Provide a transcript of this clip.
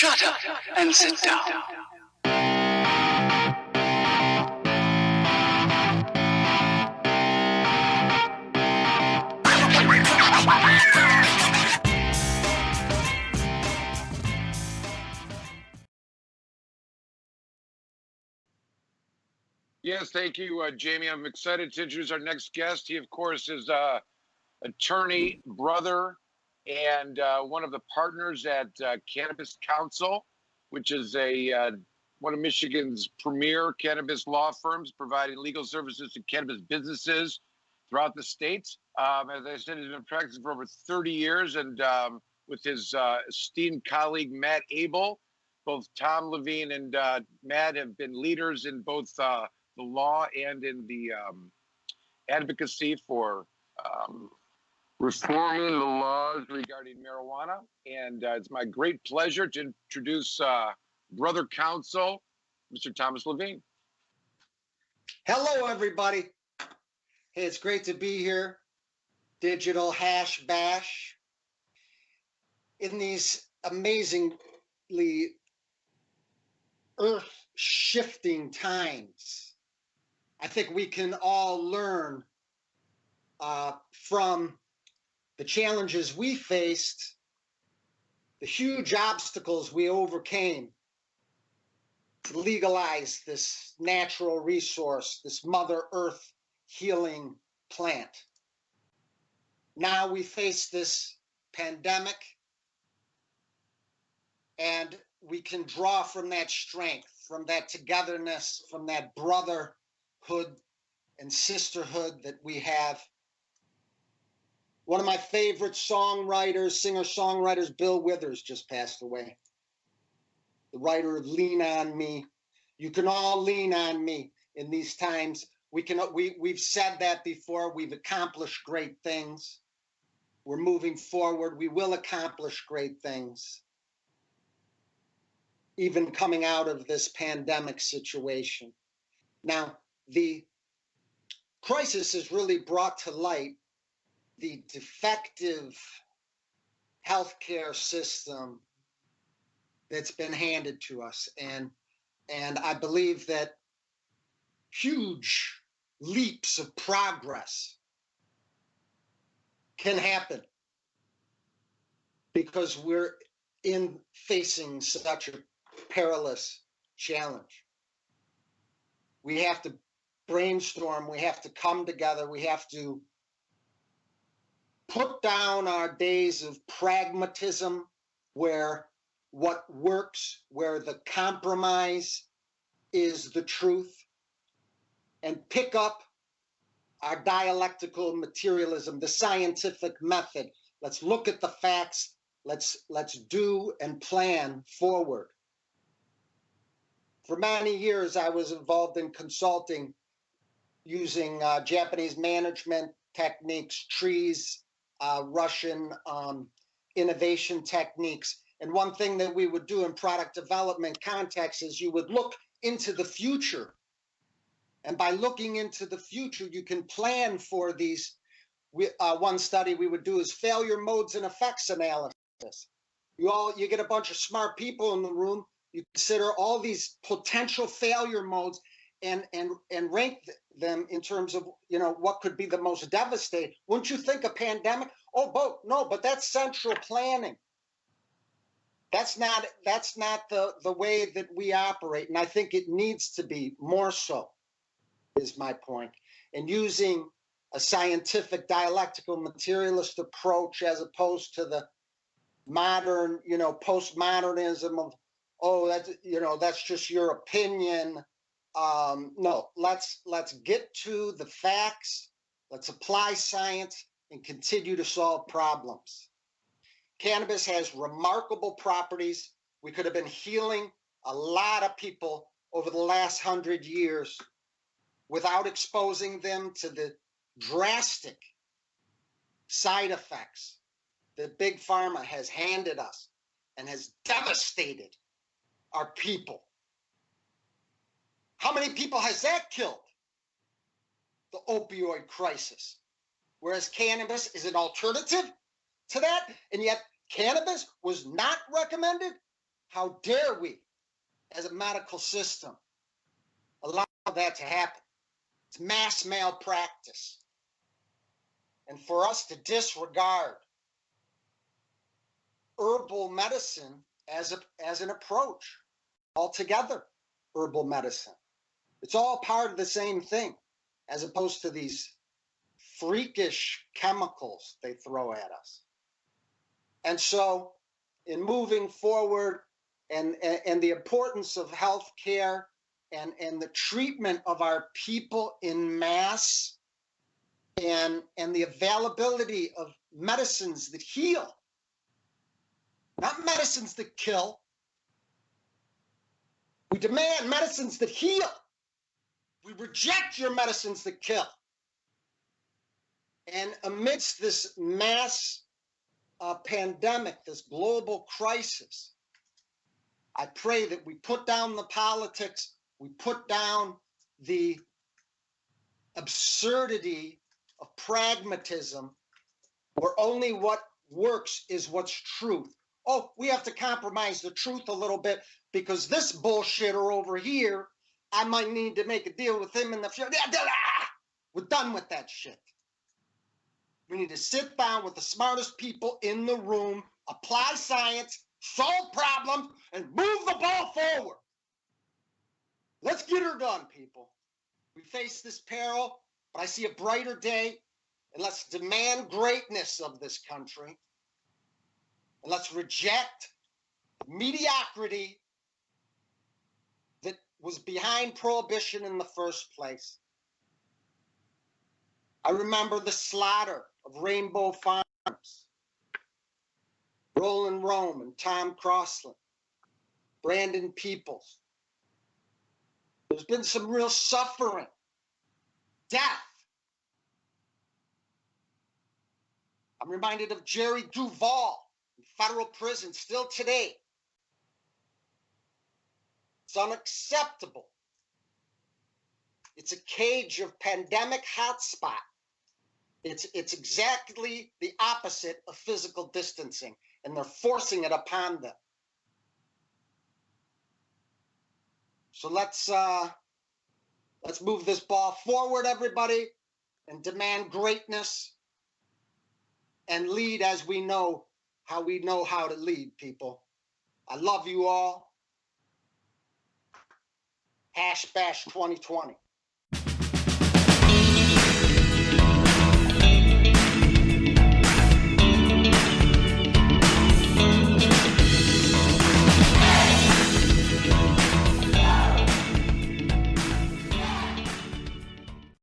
Shut up and sit down. Yes, thank you, Jamie. I'm excited to introduce our next guest. He, of course, is attorney, brother, and one of the partners at Cannabis Counsel, which is one of Michigan's premier cannabis law firms providing legal services to cannabis businesses throughout the state. As I said, he's been practicing for over 30 years, and with his esteemed colleague, Matt Abel, both Tom Lavigne and Matt have been leaders in both the law and in the advocacy for reforming the laws regarding marijuana. And it's my great pleasure to introduce brother counsel, Mr. Thomas Lavigne. Hello, everybody. Hey, it's great to be here. Digital hash bash. In these amazingly earth-shifting times, I think we can all learn from the challenges we faced, the huge obstacles we overcame to legalize this natural resource, this Mother Earth healing plant. Now we face this pandemic, and we can draw from that strength, from that togetherness, from that brotherhood and sisterhood that we have. One of my favorite songwriters, singer-songwriters, Bill Withers, just passed away. The writer of Lean on Me. You can all lean on me in these times. We've said that before. We've accomplished great things. We're moving forward. We will accomplish great things, even coming out of this pandemic situation. Now, the crisis has really brought to light the defective healthcare system that's been handed to us. And I believe that huge leaps of progress can happen because we're facing such a perilous challenge. We have to brainstorm, we have to come together, we have to put down our days of pragmatism where what works, where the compromise is the truth, and pick up our dialectical materialism, the scientific method. Let's look at the facts. Let's do and plan forward. For many years, I was involved in consulting using Japanese management techniques, trees, Russian innovation techniques. And one thing that we would do in product development context is you would look into the future. And by looking into the future, you can plan for these. One study we would do is failure modes and effects analysis. You get a bunch of smart people in the room. You consider all these potential failure modes and rank them in terms of what could be the most devastating. Wouldn't you think a pandemic? But that's central planning. That's not the way that we operate, and I think it needs to be more so, is my point. And using a scientific dialectical materialist approach as opposed to the modern, postmodernism of, that's just your opinion. No, let's get to the facts. Let's apply science and continue to solve problems. Cannabis has remarkable properties. We could have been healing a lot of people over the last 100 years without exposing them to the drastic side effects that Big Pharma has handed us and has devastated our people. How many people has that killed? The opioid crisis. Whereas cannabis is an alternative to that, and yet cannabis was not recommended How dare we, as a medical system, allow that to happen? It's mass malpractice. And for us to disregard herbal medicine as an approach altogether, herbal medicine. It's all part of the same thing, as opposed to these freakish chemicals they throw at us. And so in moving forward and the importance of healthcare and the treatment of our people in mass and the availability of medicines that heal, not medicines that kill. We demand medicines that heal. We reject your medicines that kill. And amidst this mass pandemic, this global crisis, I pray that we put down the politics, we put down the absurdity of pragmatism, where only what works is what's truth. Oh, we have to compromise the truth a little bit because this bullshitter over here, I might need to make a deal with him in the future. We're done with that shit. We need to sit down with the smartest people in the room, apply science, solve problems, and move the ball forward. Let's get her done, people. We face this peril, but I see a brighter day, and let's demand greatness of this country. And let's reject mediocrity that was behind prohibition in the first place. I remember the slaughter of Rainbow Farms, Roland Rome and Tom Crosland, Brandon Peoples. There's been some real suffering, death. I'm reminded of Jerry Duvall in federal prison still today. It's unacceptable. It's a cage of pandemic hotspot. It's exactly the opposite of physical distancing, and they're forcing it upon them. So let's move this ball forward, everybody, and demand greatness and lead as we know how to lead, people. I love you all. #Bash 2020.